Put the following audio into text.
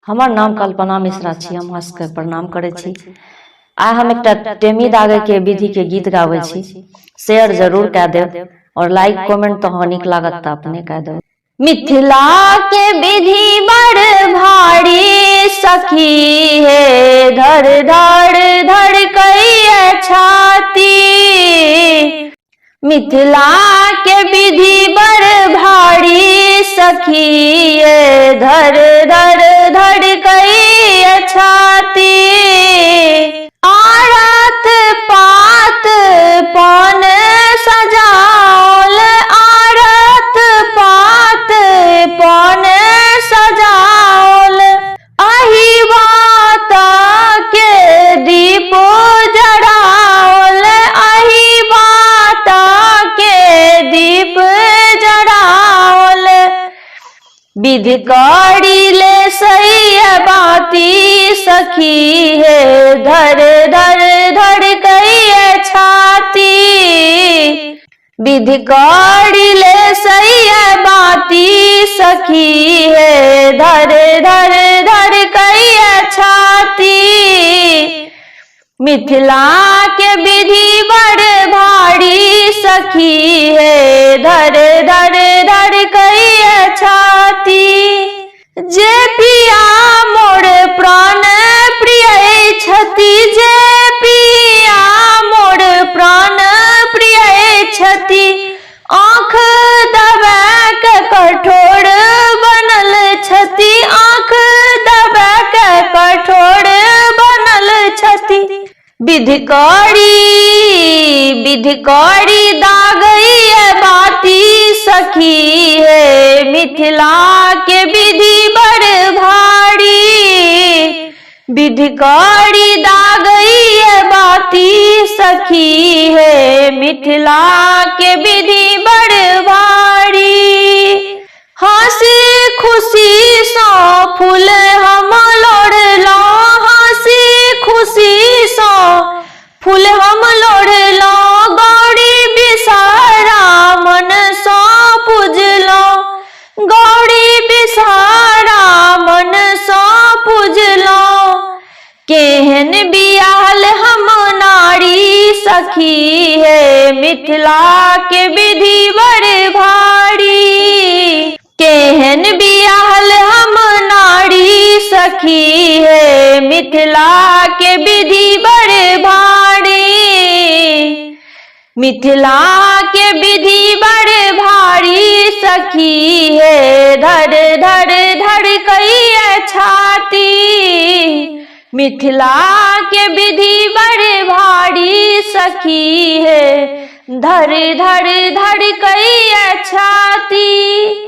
हमर नाम कल्पना मिश्रा छी। हम हंस के प्रणाम करे छी। आ हम एक टेमी दागे के विधि के गीत गावे छी। शेयर जरूर कह देव और लाइक कमेंट तो हाँ निक लागत त अपने कह देव। मिथिला के विधि बड़ भारी सखी है, धड़ धड़ धड़ कई छाती। मिथिला के विधि बड़ भारी सखी है, धड़ धड़ धड़ कई छाती। आरत पात पान सजाओल, आरत पात पान सजाओल। अहिबात के दीप जड़ाओल, अहिबात के दीप जड़ाओल। विधि करी ले सही बाती सखी है, धड़ धड़ धड़ कई छाती। विधि करी ले सही बाती सखी है, धड़ धड़ धड़ कई छाती। मिथिला के विधि बड़ भारी सखी है, धड़ धड़ धड़ कई छाती। जे पिया मोर प्राण प्रिय छति, जे पिया मोर प्राण प्रिय छति। आँख दबा के कठोर बनल छति, आँख दबा के कठोर बनल छति। विधि करी दागई बाती सखी है, मिथिला के विधि बड़ भारी। विधि करी दागई बाती सखी है, मिथिला के विधि बड़ भारी। हंसी खुशी सो फूल हम लोढ़लो, हंसी खुशी सो फूल हम लोढ़लो। गौरी बिसारा मन सो पूजलो, गौरी बिसारा मन सो पूजलो। केहन बियाहल हम नारी सखी है, मिथिला के विधि बड़ भारी। केहन बियाहल हम नारी सखी है, मिथिला के विधि बड़ भारी। मिथिला के विधि बड़ भारी सखी है, धड़ धड़ धड़ कई छाती। मिथिला के विधि बड़ भारी सखी है, धड़ धड़ धड़ कई छाती।